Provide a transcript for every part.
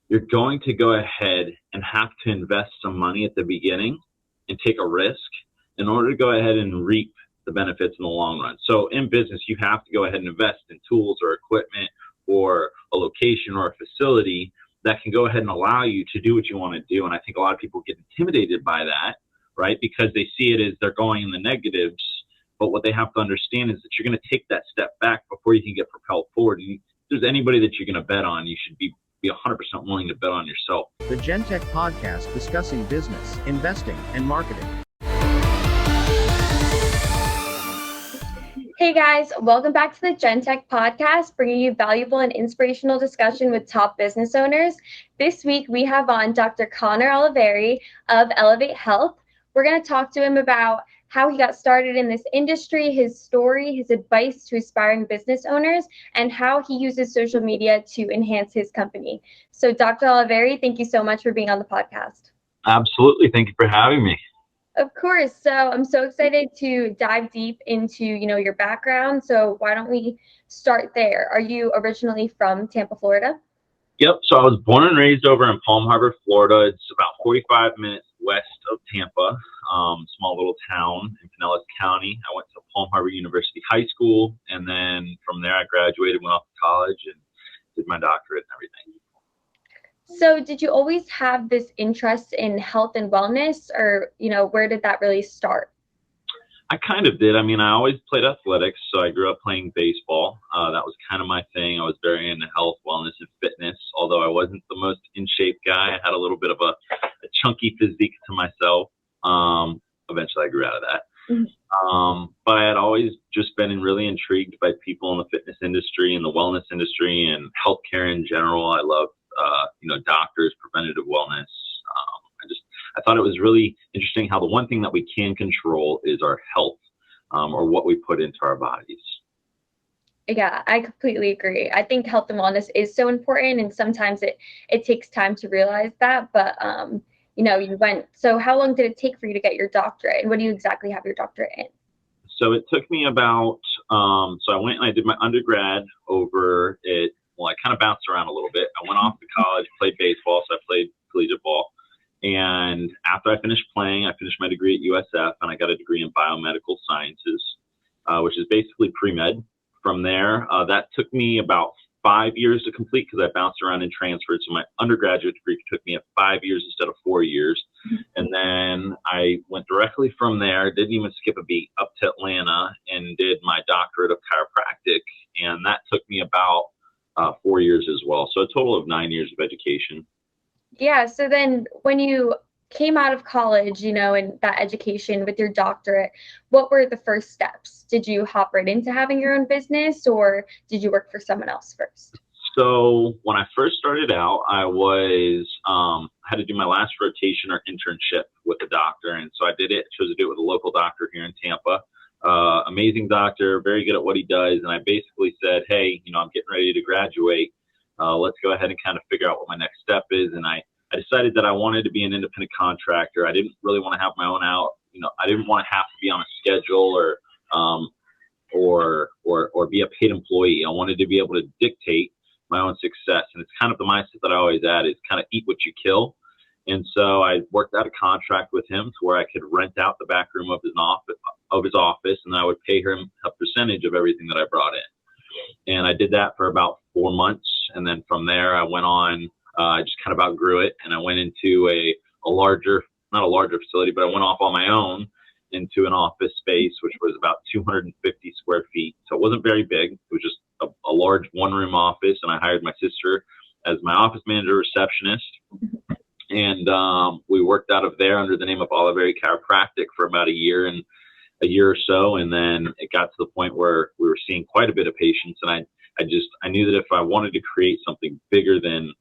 you're going to go ahead and have to invest some money at the beginning and take a risk in order to go ahead and reap the benefits in the long run. So in business, you have to go ahead and invest in tools or equipment or a location or a facility that can go ahead and allow you to do what you want to do. And I think a lot of people get intimidated by that, right? Because they see it as they're going in the negatives. But what they have to understand is that you're going to take that step back before you can get propelled forward. And if there's anybody that you're going to bet on, you should be 100% willing to bet on yourself. The GenTech Podcast, discussing business, investing, and marketing. Hey guys, welcome back to the GenTech Podcast, bringing you valuable and inspirational discussion with top business owners. This week we have on Dr. Connor Oliveri of Elevate Health. We're going to talk to him about how he got started in this industry, his story, his advice to aspiring business owners, and how he uses social media to enhance his company. So Dr. Oliveri, thank you so much for being on the podcast. Absolutely. Thank you for having me. Of course. So I'm so excited to dive deep into, your background. So why don't we start there? Are you originally from Tampa, Florida? Yep. So I was born and raised over in Palm Harbor, Florida. It's about 45 minutes west of Tampa, small little town in Pinellas County. I went to Palm Harbor University High School, and then from there I graduated, went off to college, and did my doctorate and everything. So did you always have this interest in health and wellness, or, where did that really start? I kind of did. I mean, I always played athletics, so I grew up playing baseball. That was kind of my thing. I was very into health, wellness, and fitness, although I wasn't the most in shape guy. I had a little bit of a chunky physique to myself. Eventually I grew out of that. But I had always just been really intrigued by people in the fitness industry and the wellness industry and healthcare in general. I love doctors, preventative wellness. I thought it was really interesting how the one thing that we can control is our health, or what we put into our bodies. Yeah, I completely agree. I think health and wellness is so important, and sometimes it takes time to realize that. But you went. So how long did it take for you to get your doctorate, and what do you exactly have your doctorate in? So it took me about. So I went and I did my undergrad over at. Well, I kind of bounced around a little bit. I went off to college, played baseball, so I played collegiate ball. And after I finished playing, I finished my degree at USF, and I got a degree in biomedical sciences, which is basically pre-med. From there, that took me about 5 years to complete because I bounced around and transferred. So my undergraduate degree took me 5 years instead of 4 years. And then I went directly from there, didn't even skip a beat, up to Atlanta and did my doctorate of chiropractic. And that took me about 4 years as well. So a total of 9 years of education. Yeah. So then when you came out of college, and that education with your doctorate, what were the first steps? Did you hop right into having your own business, or did you work for someone else first? So when I first started out, I had to do my last rotation or internship with a doctor. And so I chose to do it with a local doctor here in Tampa. Amazing doctor, very good at what he does. And I basically said, hey, I'm getting ready to graduate. Let's go ahead and kind of figure out what my next step is. And I decided that I wanted to be an independent contractor. I didn't really want to have my own out. I didn't want to have to be on a schedule or be a paid employee. I wanted to be able to dictate my own success. And it's kind of the mindset that I always had, is kind of eat what you kill. And so I worked out a contract with him to where I could rent out the back room of his office, and I would pay him a percentage of everything that I brought in. And I did that for about 4 months. And then from there, I went on, I just kind of outgrew it. And I went into not a larger facility, but I went off on my own into an office space, which was about 250 square feet. So it wasn't very big. It was just a large one-room office. And I hired my sister as my office manager, receptionist. And we worked out of there under the name of Oliveri Chiropractic for about a year or so. And then it got to the point where we were seeing quite a bit of patients. And I knew that if I wanted to create something bigger than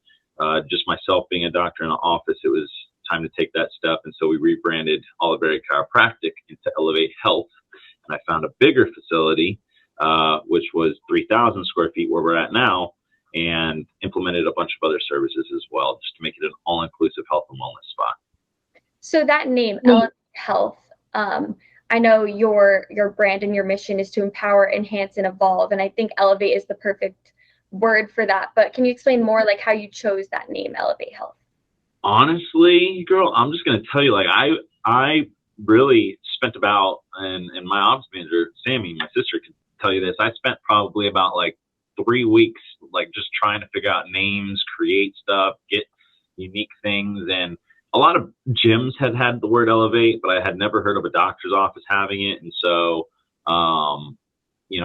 just myself being a doctor in an office, it was time to take that step. And so we rebranded Oliveri Chiropractic into Elevate Health. And I found a bigger facility, which was 3,000 square feet where we're at now, and implemented a bunch of other services as well, just to make it an all-inclusive health and wellness spot. So that name, Elevate Health, I know your brand and your mission is to empower, enhance, and evolve. And I think Elevate is the perfect word for that, but can you explain more like how you chose that name, Elevate Health? Honestly, girl, I'm just gonna tell you, like I really spent about, and my ops manager, Sammy, my sister, can tell you this. I spent probably about like 3 weeks, like just trying to figure out names, create stuff, get unique things, and a lot of gyms had the word elevate, but I had never heard of a doctor's office having it, and so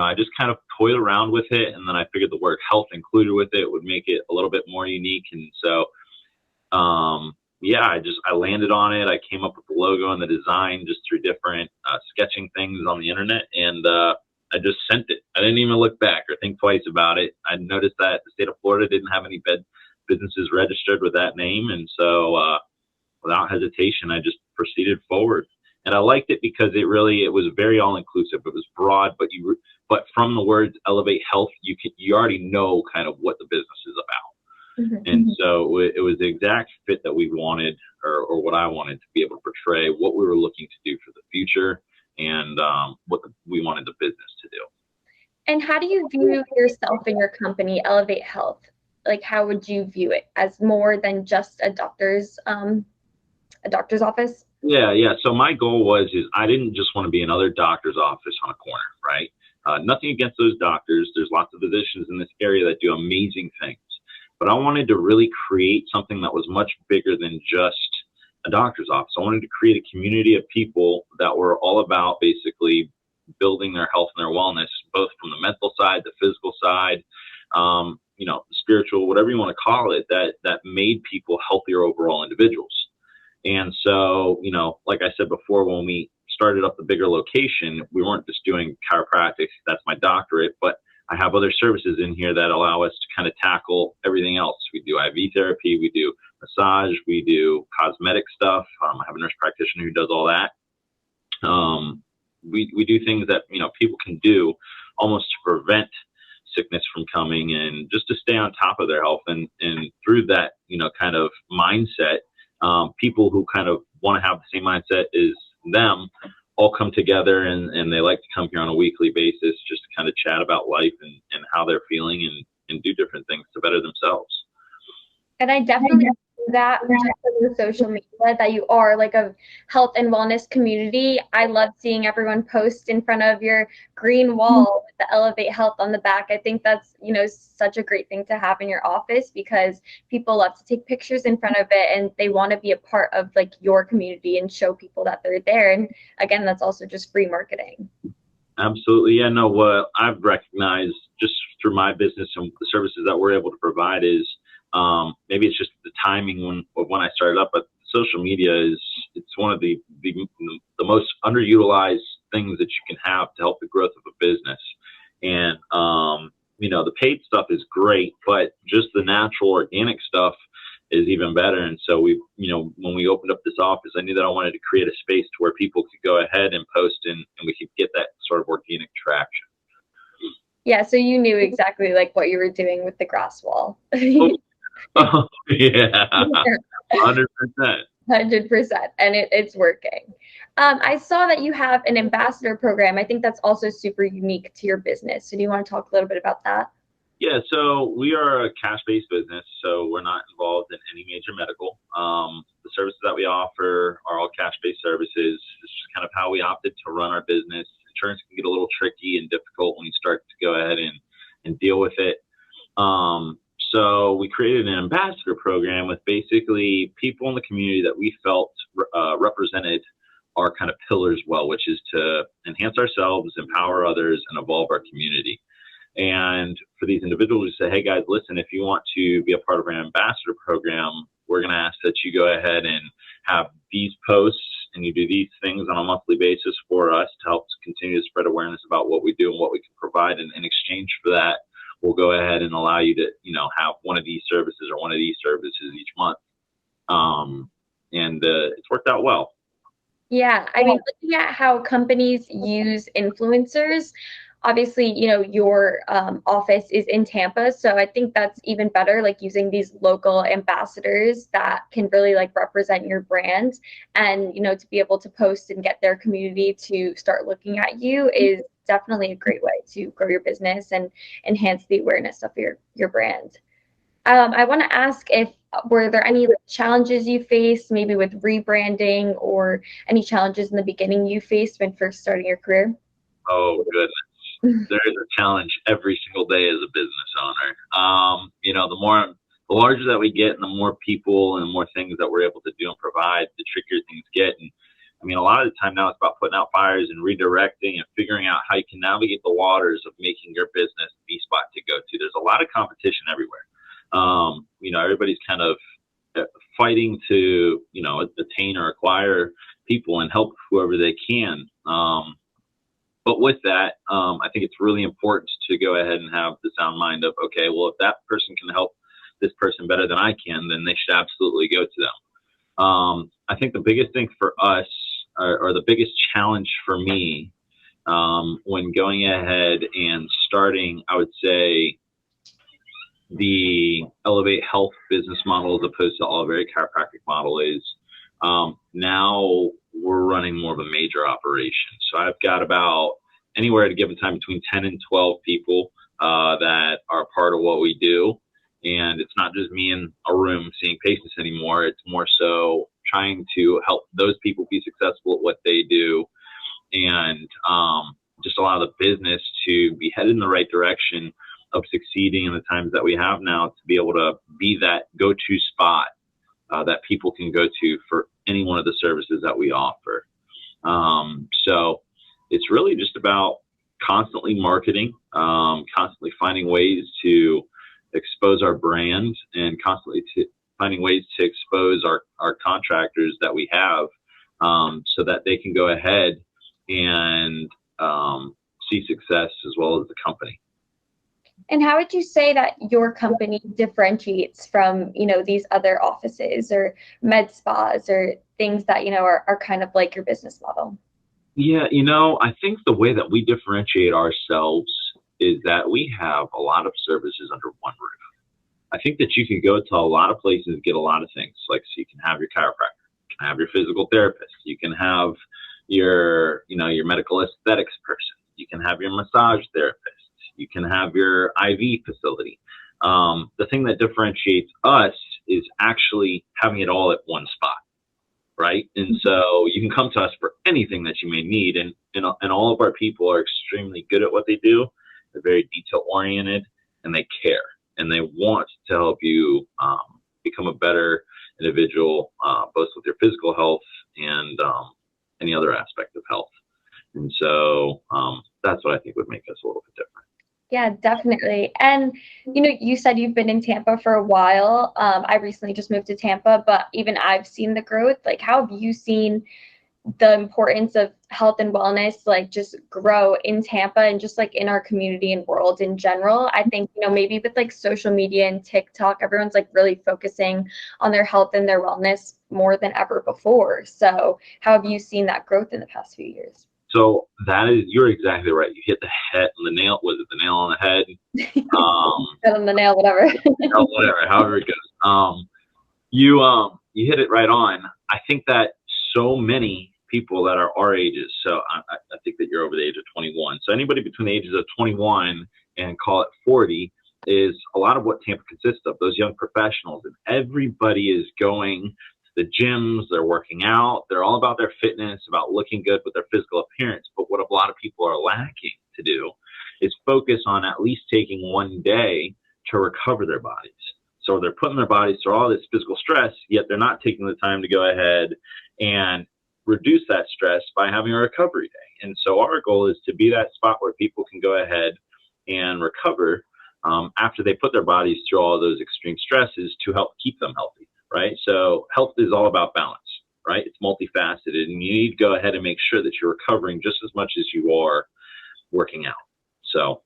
I just kind of toyed around with it, and then I figured the word health included with it would make it a little bit more unique, and so yeah, I landed on it. I came up with the logo and the design just through different sketching things on the internet, and I just sent it. I didn't even look back or think twice about it. I noticed that the state of Florida didn't have any businesses registered with that name, and so without hesitation, I just proceeded forward. And I liked it because it was very all inclusive. It was broad, but from the words Elevate Health, you already know kind of what the business is about. And so it was the exact fit that we wanted, or what I wanted to be able to portray, what we were looking to do for the future, and what we wanted the business to do. And how do you view yourself and your company, Elevate Health? Like, how would you view it as more than just a doctor's office? Yeah. So my goal is I didn't just want to be another doctor's office on a corner, right? Nothing against those doctors. There's lots of physicians in this area that do amazing things. But I wanted to really create something that was much bigger than just a doctor's office. I wanted to create a community of people that were all about basically building their health and their wellness, both from the mental side, the physical side, spiritual, whatever you want to call it, that made people healthier overall individuals. And so, like I said before, when we started up the bigger location, we weren't just doing chiropractic. That's my doctorate, but I have other services in here that allow us to kind of tackle everything else. We do IV therapy, we do massage, we do cosmetic stuff. I have a nurse practitioner who does all that. We do things that, people can do almost to prevent sickness from coming, and just to stay on top of their health. And through that, kind of mindset, people who kind of want to have the same mindset as them all come together, and they like to come here on a weekly basis just to kind of chat about life and how they're feeling, and do different things to better themselves. And I definitely see that just on the social media, that you are like a health and wellness community. I love seeing everyone post in front of your green wall with the Elevate Health on the back. I think that's, such a great thing to have in your office, because people love to take pictures in front of it, and they want to be a part of like your community and show people that they're there. And again, that's also just free marketing. Absolutely. Yeah, no, what I've recognized just through my business and the services that we're able to provide is, maybe it's just the timing when I started up, but social media it's one of the most underutilized things that you can have to help the growth of a business. And, the paid stuff is great, but just the natural organic stuff is even better. And so when we opened up this office, I knew that I wanted to create a space to where people could go ahead and post, and we could get that sort of organic traction. Yeah. So you knew exactly like what you were doing with the grass wall. Oh, yeah, 100%. 100%, and it's working. I saw that you have an ambassador program. I think that's also super unique to your business. So do you want to talk a little bit about that? Yeah, so we are a cash-based business, so we're not involved in any major medical. The services that we offer are all cash-based services. It's just kind of how we opted to run our business. Insurance can get a little tricky and difficult when you start to go ahead and deal with it. So we created an ambassador program with basically people in the community that we felt represented our kind of pillars well, which is to enhance ourselves, empower others, and evolve our community. And for these individuals to say, hey guys, listen, if you want to be a part of our ambassador program, we're going to ask that you go ahead and have these posts, and you do these things on a monthly basis for us to help continue to spread awareness about what we do and what we can provide. And in exchange for that, we'll go ahead and allow you to, have one of these services or one of these services each month. And it's worked out well. Yeah. I mean, looking at how companies use influencers, obviously, your office is in Tampa. So I think that's even better, like using these local ambassadors that can really like represent your brand, and, to be able to post and get their community to start looking at you is definitely a great way to grow your business and enhance the awareness of your brand. I want to ask if were there any challenges you faced, maybe with rebranding, or any challenges in the beginning you faced when first starting your career? Oh, goodness. There is a challenge every single day as a business owner. The larger that we get and the more people and the more things that we're able to do and provide, the trickier things get. And I mean, a lot of the time now it's about putting out fires and redirecting and figuring out how you can navigate the waters of making your business the spot to go to. There's a lot of competition everywhere. Everybody's kind of fighting to, attain or acquire people and help whoever they can. But with that, I think it's really important to go ahead and have the sound mind of, okay, well, if that person can help this person better than I can, then they should absolutely go to them. I think the biggest thing for us, or the biggest challenge for me, when going ahead and starting, I would say, the Elevate Health business model as opposed to Oliveri Chiropractic model is now we're running more of a major operation. So I've got about anywhere at a given time between 10 and 12 people that are part of what we do. And it's not just me in a room seeing patients anymore. It's more so trying to help those people be successful at what they do, and just allow the business to be headed in the right direction of succeeding in the times that we have now, to be able to be that go-to spot that people can go to for any one of the services that we offer. So it's really just about constantly marketing, constantly finding ways to expose our brand, and constantly finding ways to expose our contractors that we have, so that they can go ahead and see success as well as the company. And how would you say that your company differentiates from, these other offices or med spas or things that, are kind of like your business model? Yeah, I think the way that we differentiate ourselves is that we have a lot of services under one roof. I think that you can go to a lot of places and get a lot of things. Like, so you can have your chiropractor, you can have your physical therapist, you can have your medical aesthetics person, you can have your massage therapist, you can have your IV facility. The thing that differentiates us is actually having it all at one spot, right? And so you can come to us for anything that you may need, and all of our people are extremely good at what they do. They're very detail oriented, and they care, and they want to help you become a better individual, both with your physical health and any other aspect of health. And so that's what I think would make us a little bit different. Yeah, definitely. And, you said you've been in Tampa for a while. I recently just moved to Tampa, but even I've seen the growth. Like, how have you seen the importance of health and wellness, like, just grow in Tampa and just like in our community and world in general? I think, maybe with like social media and TikTok, everyone's like really focusing on their health and their wellness more than ever before. So how have you seen that growth in the past few years? So you're exactly right. You hit the nail on the head? Head on the nail, whatever. Whatever, however it goes. You hit it right on. I think that so many people that are our ages, so I think that you're over the age of 21. So anybody between the ages of 21 and call it 40 is a lot of what Tampa consists of, those young professionals. And everybody is going the gyms, they're working out, they're all about their fitness, about looking good with their physical appearance. But what a lot of people are lacking to do is focus on at least taking one day to recover their bodies. So they're putting their bodies through all this physical stress, yet they're not taking the time to go ahead and reduce that stress by having a recovery day. And so our goal is to be that spot where people can go ahead and recover after they put their bodies through all those extreme stresses, to help keep them healthy. Right? So health is all about balance, right? It's multifaceted, and you need to go ahead and make sure that you're recovering just as much as you are working out. So.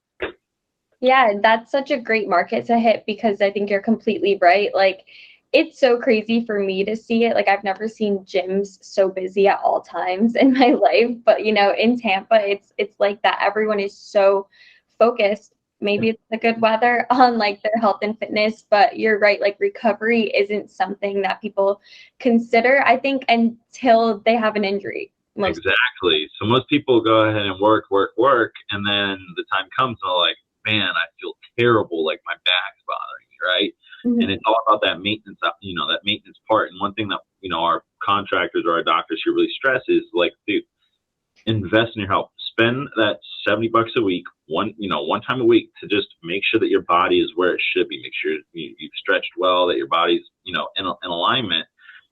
Yeah, that's such a great market to hit, because I think you're completely right. Like, it's so crazy for me to see it. Like, I've never seen gyms so busy at all times in my life, but in Tampa, it's like that. Everyone is so focused. Maybe it's the good weather on like their health and fitness, but you're right. Like, recovery isn't something that people consider, I think, until they have an injury. most. Exactly. So most people go ahead and work, and then the time comes and they're like, man, I feel terrible, like my back's bothering me, right? And Mhm. it's all about that maintenance, that maintenance part. And one thing that, our contractors or our doctors here really stress is like, dude, invest in your health. Spend that $70 a week, one time a week, to just make sure that your body is where it should be. Make sure you've stretched well, that your body's, in alignment.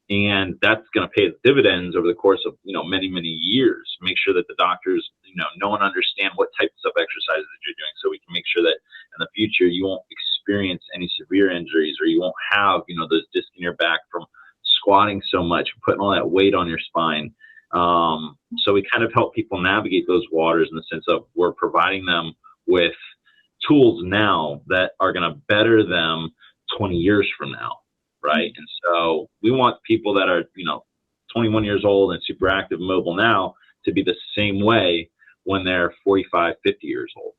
And that's going to pay dividends over the course of, many, many years. Make sure that the doctors, know and understand what types of exercises that you're doing, so we can make sure that in the future you won't experience any severe injuries, or you won't have, those discs in your back from squatting so much, putting all that weight on your spine. So we kind of help people navigate those waters in the sense of we're providing them with tools now that are going to better them 20 years from now. Right. And so we want people that are, 21 years old and super active and mobile now to be the same way when they're 45, 50 years old.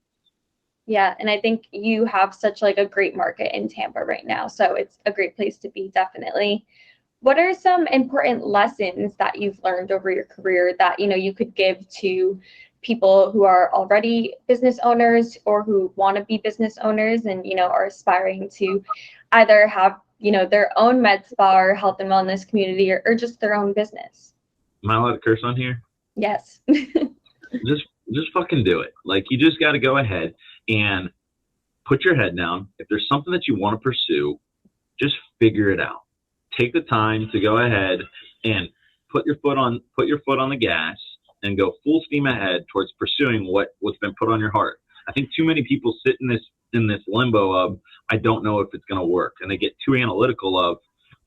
Yeah. And I think you have such like a great market in Tampa right now. So it's a great place to be, definitely. What are some important lessons that you've learned over your career that, you could give to people who are already business owners or who want to be business owners and, are aspiring to either have, their own med spa or health and wellness community, or just their own business? Am I allowed to curse on here? Yes. Just fucking do it. Like, you just got to go ahead and put your head down. If there's something that you want to pursue, just figure it out. Take the time to go ahead and put your foot on the gas and go full steam ahead towards pursuing what's been put on your heart. I think too many people sit in this limbo of, I don't know if it's going to work, and they get too analytical of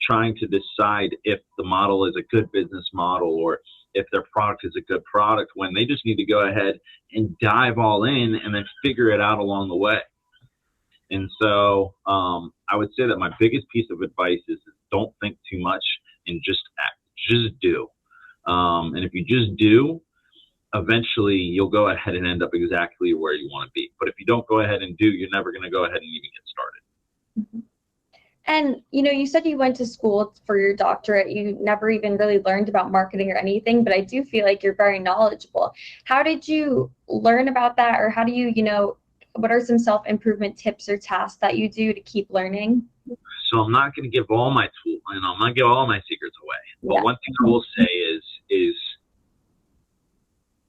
trying to decide if the model is a good business model or if their product is a good product, when they just need to go ahead and dive all in and then figure it out along the way. And so I would say that my biggest piece of advice is don't think too much and just act. Just do. And if you just do, eventually you'll go ahead and end up exactly where you want to be. But if you don't go ahead and do, you're never going to go ahead and even get started. Mm-hmm. And, you said you went to school for your doctorate. You never even really learned about marketing or anything, but I do feel like you're very knowledgeable. How did you learn about that? Or how do you, what are some self-improvement tips or tasks that you do to keep learning? So I'm not going to give all my tools, I'm not going to give all my secrets away. But one thing I will say is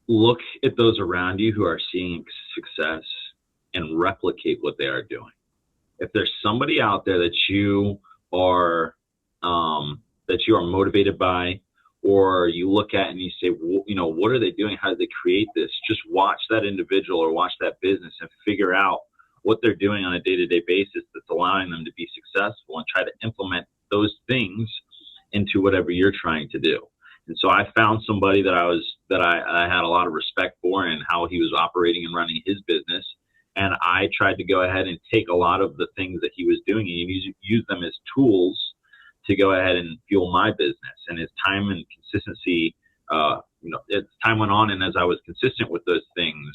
look at those around you who are seeing success and replicate what they are doing. If there's somebody out there that you are motivated by, or you look at and you say, what are they doing? How did they create this? Just watch that individual or watch that business and figure out what they're doing on a day-to-day basis that's allowing them to be successful, and try to implement those things into whatever you're trying to do. And so I found somebody that I had a lot of respect for, and how he was operating and running his business. And I tried to go ahead and take a lot of the things that he was doing and use them as tools to go ahead and fuel my business. And as time and consistency, as time went on, and as I was consistent with those things,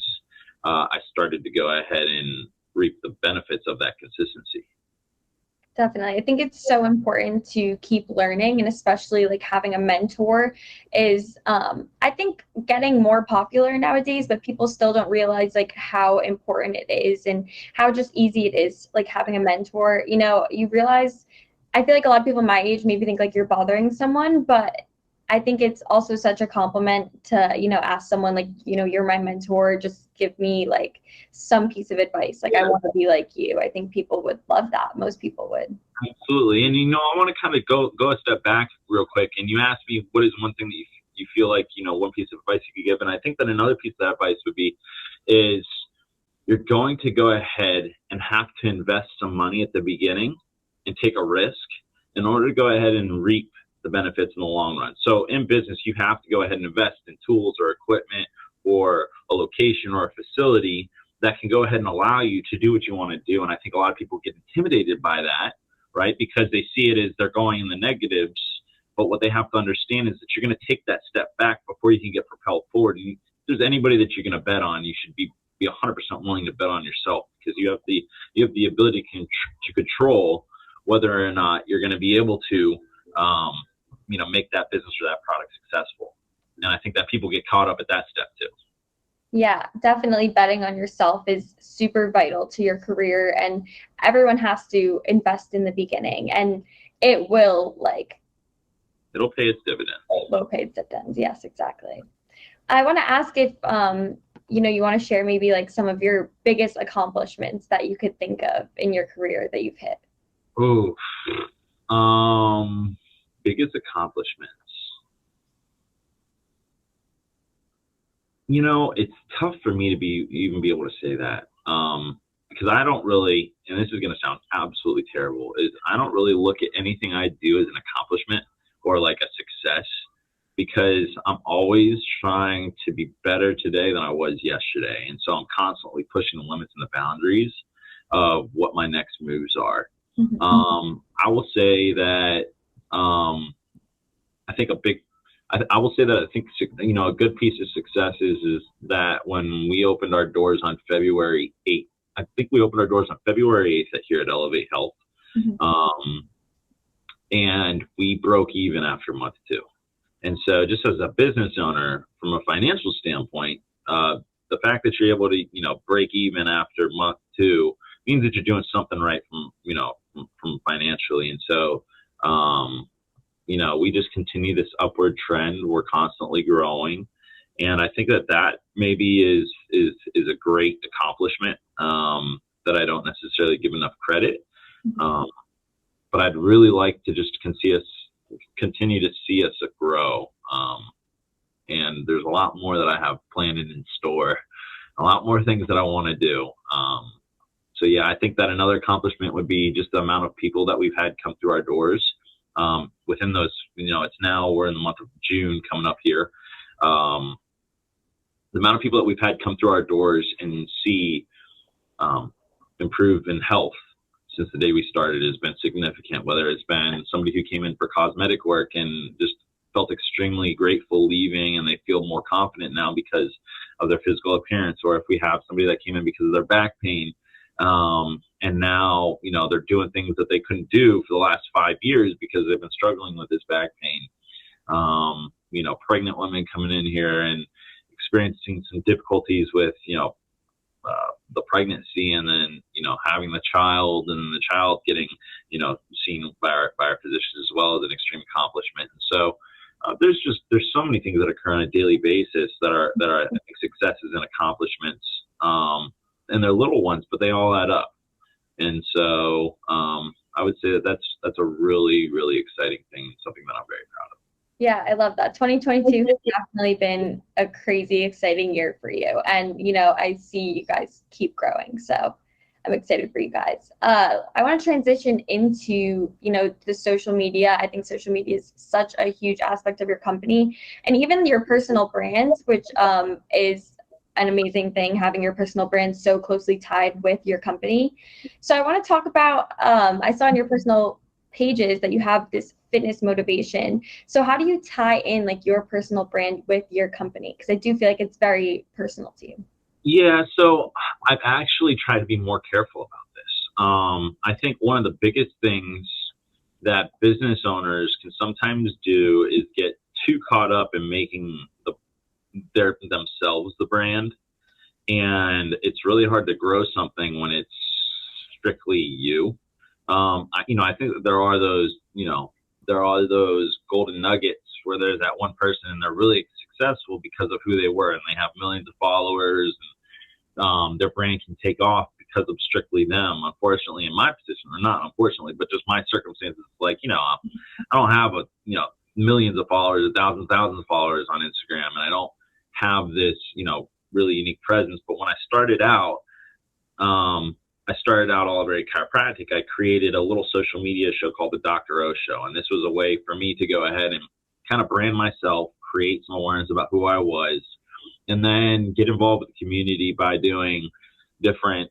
I started to go ahead and reap the benefits of that consistency. Definitely. I think it's so important to keep learning, and especially like having a mentor is, I think, getting more popular nowadays, but people still don't realize like how important it is and how just easy it is, like having a mentor. You realize, I feel like a lot of people my age maybe think like you're bothering someone, but I think it's also such a compliment to, ask someone like, you're my mentor, just give me like some piece of advice. Like, I want to be like you. I think people would love that. Most people would. Absolutely. And, I want to kind of go a step back real quick. And you asked me, what is one thing that you feel like, one piece of advice you could give? And I think that another piece of advice would be, is you're going to go ahead and have to invest some money at the beginning and take a risk in order to go ahead and reap the benefits in the long run. So in business, you have to go ahead and invest in tools or equipment or a location or a facility that can go ahead and allow you to do what you want to do. And I think a lot of people get intimidated by that, right? Because they see it as they're going in the negatives. But what they have to understand is that you're going to take that step back before you can get propelled forward. And if there's anybody that you're going to bet on, you should be 100% willing to bet on yourself, because you have the ability to control whether or not you're going to be able to make that business or that product successful. I think that people get caught up at that step too. Yeah, definitely betting on yourself is super vital to your career, and everyone has to invest in the beginning, and it will It'll pay its dividends. Low paid dividends. Yes, exactly. I want to ask if you want to share maybe like some of your biggest accomplishments that you could think of in your career that you've hit. Oh, biggest accomplishments. It's tough for me to even be able to say that, because I don't really, and this is going to sound absolutely terrible, is I don't really look at anything I do as an accomplishment or like a success, because I'm always trying to be better today than I was yesterday. And so I'm constantly pushing the limits and the boundaries of what my next moves are. Mm-hmm. I will say that I will say that I think a good piece of success is that when we opened our doors on February 8th, I think we opened our doors on February 8th here at Elevate Health. Mm-hmm. And we broke even after month 2. And so just as a business owner, from a financial standpoint, the fact that you're able to, break even after month 2 means that you're doing something right from financially. And so, we just continue this upward trend. We're constantly growing. And I think that maybe is a great accomplishment that I don't necessarily give enough credit. But I'd really like to just continue to see us grow. And there's a lot more that I have planned in store, a lot more things that I want to do. So yeah, I think that another accomplishment would be just the amount of people that we've had come through our doors. Within those, it's now we're in the month of June coming up here. The amount of people that we've had come through our doors and see improve in health since the day we started has been significant, whether it's been somebody who came in for cosmetic work and just felt extremely grateful leaving and they feel more confident now because of their physical appearance, or if we have somebody that came in because of their back pain, and now, they're doing things that they couldn't do for the last 5 years because they've been struggling with this back pain. Pregnant women coming in here and experiencing some difficulties with, the pregnancy, and then, having the child, and the child getting, seen by our physicians as well as an extreme accomplishment. And so there's so many things that occur on a daily basis that are I think, successes and accomplishments. And they're little ones, but they all add up. And so I would say that that's a really, really exciting thing, something that I'm very proud of. Yeah, I love that. 2022 has definitely been a crazy, exciting year for you. And, I see you guys keep growing. So I'm excited for you guys. I want to transition into, the social media. I think social media is such a huge aspect of your company, and even your personal brands, which is an amazing thing, having your personal brand so closely tied with your company. So I want to talk about, I saw on your personal pages that you have this fitness motivation. So how do you tie in like your personal brand with your company? Because I do feel like it's very personal to you. Yeah, so I've actually tried to be more careful about this. I think one of the biggest things that business owners can sometimes do is get too caught up in making themselves the brand, and it's really hard to grow something when it's strictly you. I think that there are those golden nuggets where there's that one person and they're really successful because of who they were, and they have millions of followers, and their brand can take off because of strictly them. Unfortunately, in my position, or not unfortunately, but just my circumstances, I don't have millions of followers, thousands of followers on Instagram, and I don't have this, really unique presence. But when I started out all very chiropractic. I created a little social media show called the Dr. O Show, and this was a way for me to go ahead and kind of brand myself, create some awareness about who I was, and then get involved with the community by doing different,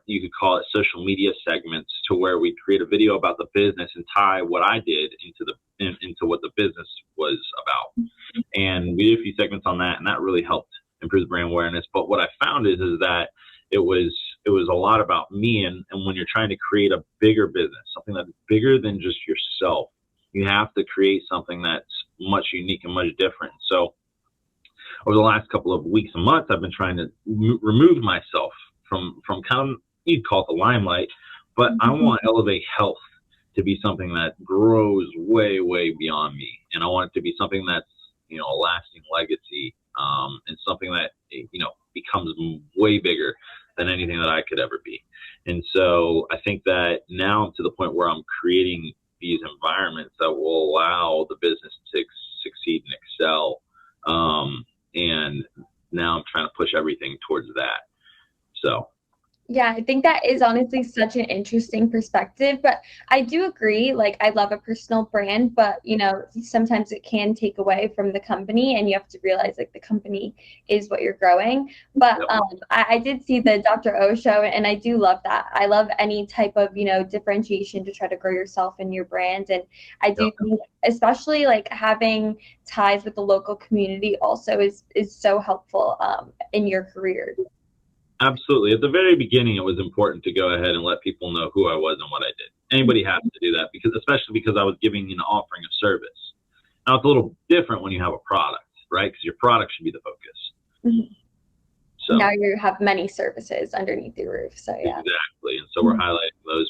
you could call it social media segments, to where we create a video about the business and tie what I did into what the business was about. And we did a few segments on that, and that really helped improve the brand awareness. But what I found is that it was a lot about me, and when you're trying to create a bigger business, something that's bigger than just yourself, you have to create something that's much unique and much different. So over the last couple of weeks and months, I've been trying to remove myself from kind of, you'd call it the limelight, but I want Elevate Health to be something that grows way, way beyond me. And I want it to be something that's, a lasting legacy, and something that, becomes way bigger than anything that I could ever be. And so I think that now I'm to the point where I'm creating these environments that will allow the business to succeed and excel. And now I'm trying to push everything towards that. So. Yeah, I think that is honestly such an interesting perspective, but I do agree. Like, I love a personal brand, but sometimes it can take away from the company, and you have to realize like the company is what you're growing. But I did see the Dr. O show, and I do love that. I love any type of differentiation to try to grow yourself and your brand, and I do think especially like having ties with the local community also is so helpful in your career. Absolutely. At the very beginning, it was important to go ahead and let people know who I was and what I did. Anybody has to do that, especially because I was giving an offering of service. Now, it's a little different when you have a product, right? Because your product should be the focus. Mm-hmm. So now you have many services underneath your roof. So yeah. Exactly. And so we're highlighting those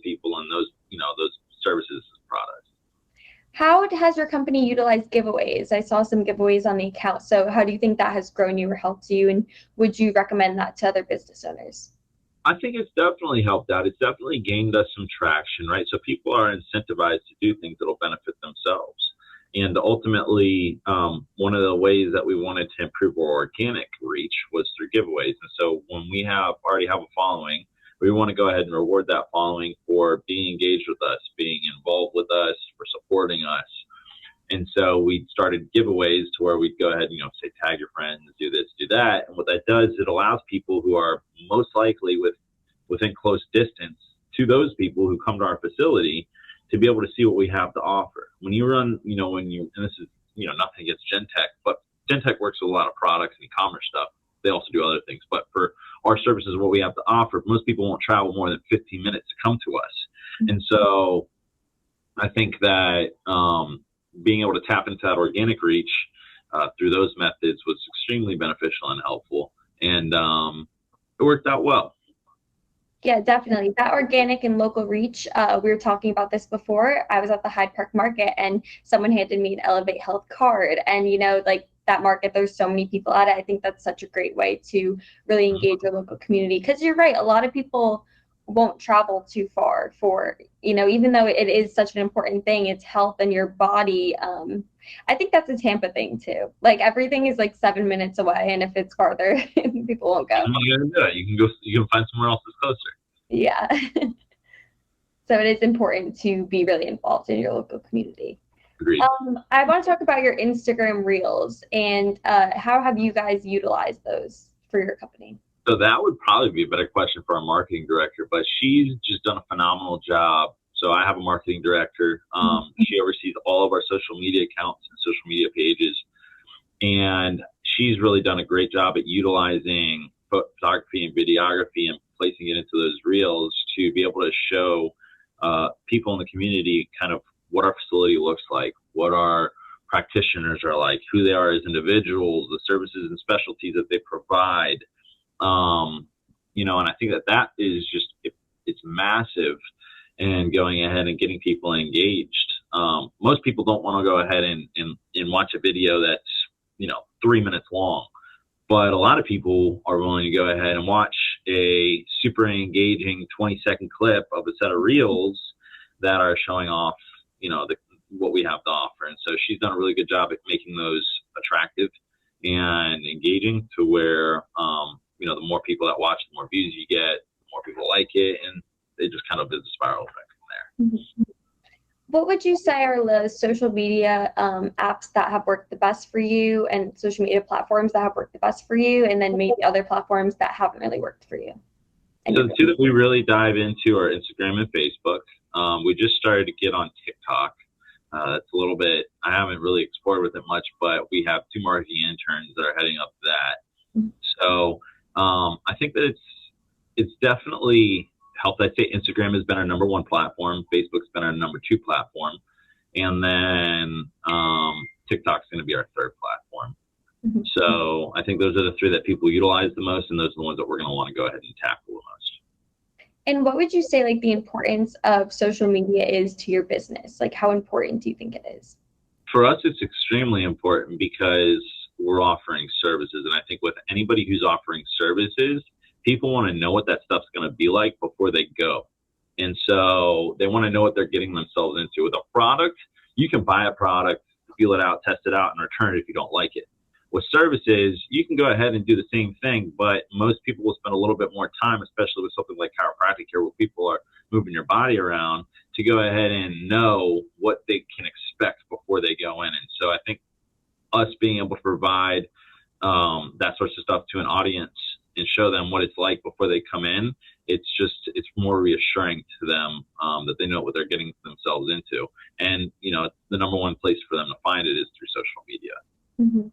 people and those services and products. How has your company utilized giveaways? I saw some giveaways on the account. So how do you think that has grown you or helped you? And would you recommend that to other business owners? I think it's definitely helped out. It's definitely gained us some traction, right? So people are incentivized to do things that will benefit themselves. And ultimately, one of the ways that we wanted to improve our organic reach was through giveaways. And so when we already have a following, we want to go ahead and reward that following for being engaged with us, being involved with us, for supporting us. And so we started giveaways to where we'd go ahead and, say, tag your friends, do this, do that. And what that does, it allows people who are most likely within close distance to those people who come to our facility to be able to see what we have to offer. When you run, and this is, nothing against Gentech, but Gentech works with a lot of products and e-commerce stuff. They also do other things. But for our services, what we have to offer, most people won't travel more than 15 minutes to come to us. Mm-hmm. And so I think that being able to tap into that organic reach through those methods was extremely beneficial and helpful. And it worked out well. Yeah, definitely. That organic and local reach, we were talking about this before. I was at the Hyde Park Market and someone handed me an Elevate Health card. And, that market, there's so many people at it. I think that's such a great way to really engage your local community. Because you're right, a lot of people won't travel too far for, even though it is such an important thing, it's health and your body. I think that's a Tampa thing too. Like everything is like 7 minutes away, and if it's farther, people won't go. You can find somewhere else that's closer. Yeah. So it is important to be really involved in your local community. Agreed. I want to talk about your Instagram Reels and how have you guys utilized those for your company? So that would probably be a better question for our marketing director, but she's just done a phenomenal job. So I have a marketing director. She oversees all of our social media accounts and social media pages. And she's really done a great job at utilizing photography and videography and placing it into those reels to be able to show people in the community kind of what our facility looks like, what our practitioners are like, who they are as individuals, the services and specialties that they provide. And I think that is just, it's massive and going ahead and getting people engaged. Most people don't want to go ahead and watch a video that's, 3 minutes long, but a lot of people are willing to go ahead and watch a super engaging 20-second clip of a set of reels that are showing off, what we have to offer. And so she's done a really good job at making those attractive and engaging to where, the more people that watch, the more views you get, the more people like it, and they just kind of business spiral effect from there. Mm-hmm. What would you say are the social media apps that have worked the best for you, and social media platforms that have worked the best for you, and then maybe other platforms that haven't really worked for you? So the two that we really dive into are Instagram and Facebook. We just started to get on TikTok. It's a little bit, I haven't really explored with it much, but we have 2 marketing interns that are heading up that. Mm-hmm. So I think that it's definitely helped. I'd say Instagram has been our number 1 platform. Facebook's been our number 2 platform. and then TikTok's going to be our third platform. Mhm. So I think those are the three that people utilize the most, and those are the ones that we're going to want to go ahead and tackle the most. And what would you say like the importance of social media is to your business? Like how important do you think it is? For us, it's extremely important because we're offering services. And I think with anybody who's offering services, people want to know what that stuff's going to be like before they go. And so they want to know what they're getting themselves into. With a product, you can buy a product, feel it out, test it out, and return it if you don't like it. With services, you can go ahead and do the same thing, but most people will spend a little bit more time, especially with something like chiropractic care, where people are moving your body around, to go ahead and know what they can expect before they go in. And so I think us being able to provide that sorts of stuff to an audience and show them what it's like before they come in, it's more reassuring to them that they know what they're getting themselves into. And, the number one place for them to find it is through social media. Mm-hmm.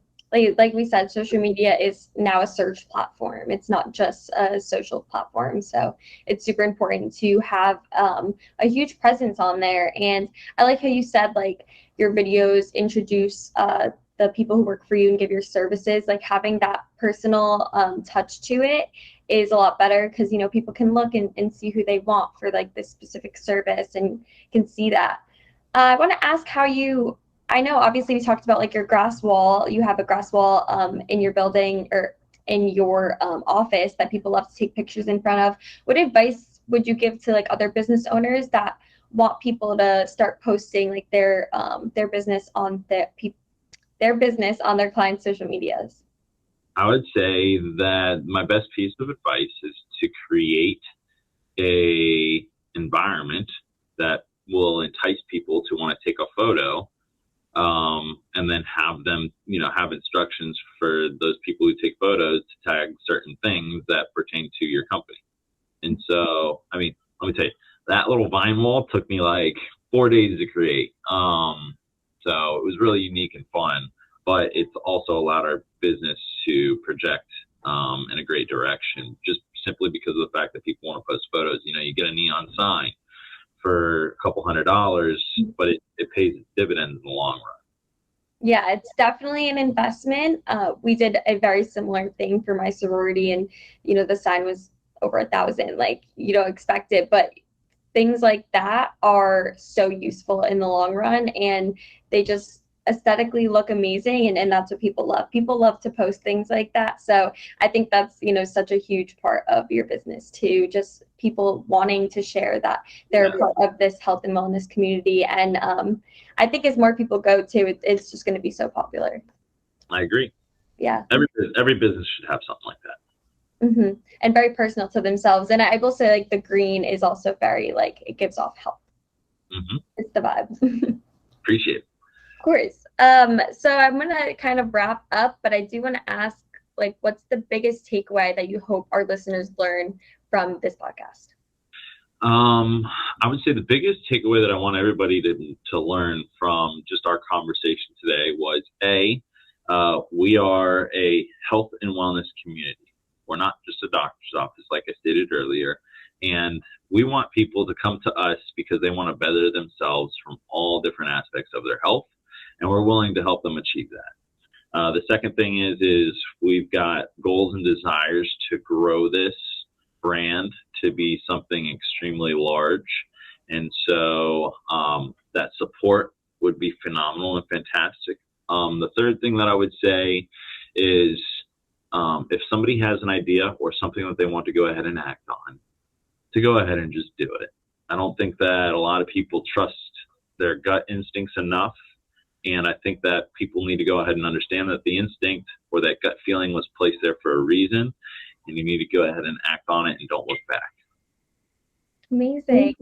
Like we said, social media is now a search platform. It's not just a social platform. So it's super important to have a huge presence on there. And I like how you said, like, your videos introduce the people who work for you and give your services. Like having that personal touch to it is a lot better because, people can look and see who they want for like this specific service and can see that. I want to ask I know obviously we talked about like your grass wall. You have a grass wall in your building or in your office that people love to take pictures in front of. What advice would you give to like other business owners that want people to start posting like their business on their business on their clients' social medias? I would say that my best piece of advice is to create a environment that will entice people to want to take a photo, and then have them, have instructions for those people who take photos to tag certain things that pertain to your company. And so, let me tell you, that little vine wall took me like 4 days to create. So it was really unique and fun, but it's also allowed our business to project in a great direction, just simply because of the fact that people want to post photos. You get a neon sign for a couple $100, but it pays its dividends in the long run. Yeah, it's definitely an investment. We did a very similar thing for my sorority, and the sign was over 1,000. Like, you don't expect it, but things like that are so useful in the long run, and they just aesthetically look amazing, and that's what people love. People love to post things like that. So I think that's such a huge part of your business too, just people wanting to share that they're a part of this health and wellness community. And I think as more people go to, it's just going to be so popular. I agree. Yeah, every business should have something like that. Mm-hmm. And very personal to themselves. And I will say, like, the green is also very, like, it gives off health. Mm-hmm. It's the vibe. Appreciate it. Of course. So I'm going to kind of wrap up, but I do want to ask, like, what's the biggest takeaway that you hope our listeners learn from this podcast? I would say the biggest takeaway that I want everybody to learn from just our conversation today was we are a health and wellness community. We're not just a doctor's office, like I stated earlier. And we want people to come to us because they want to better themselves from all different aspects of their health. And we're willing to help them achieve that. The second thing is we've got goals and desires to grow this brand to be something extremely large. And so that support would be phenomenal and fantastic. The third thing that I would say is if somebody has an idea or something that they want to go ahead and act on, to go ahead and just do it. I don't think that a lot of people trust their gut instincts enough. And I think that people need to go ahead and understand that the instinct or that gut feeling was placed there for a reason. And you need to go ahead and act on it and don't look back. Amazing. Thank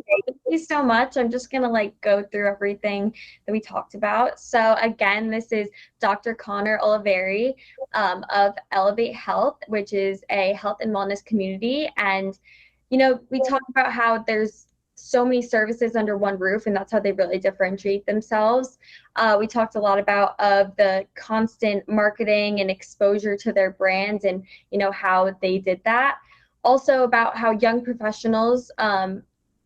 you so much. I'm just going to go through everything that we talked about. So again, this is Dr. Connor Oliveri of Elevate Health, which is a health and wellness community. And, we talked about how there's so many services under one roof, and that's how they really differentiate themselves. We talked a lot about the constant marketing and exposure to their brands and, how they did that. Also about how young professionals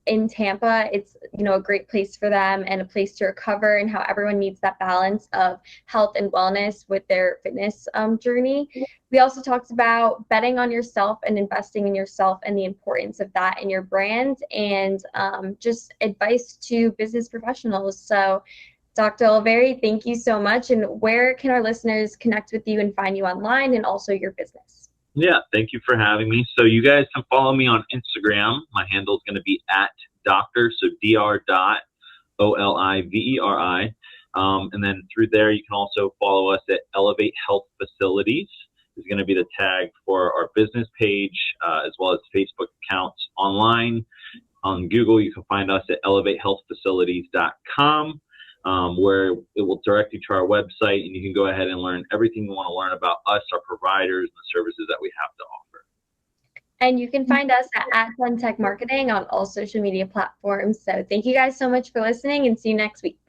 in Tampa, it's, a great place for them and a place to recover, and how everyone needs that balance of health and wellness with their fitness journey. We also talked about betting on yourself and investing in yourself and the importance of that in your brand, and just advice to business professionals. So Dr. Oliveri, thank you so much. And where can our listeners connect with you and find you online, and also your business? Yeah, thank you for having me. So you guys can follow me on Instagram. My handle is going to be @doctor, so Dr.Oliveri. And then through there, you can also follow us at Elevate Health Facilities. Is going to be the tag for our business page, as well as Facebook accounts online. On Google, you can find us at elevatehealthfacilities.com. Where it will direct you to our website, and you can go ahead and learn everything you want to learn about us, our providers, and the services that we have to offer. And you can find us at Gentech Marketing on all social media platforms. So thank you guys so much for listening, and see you next week.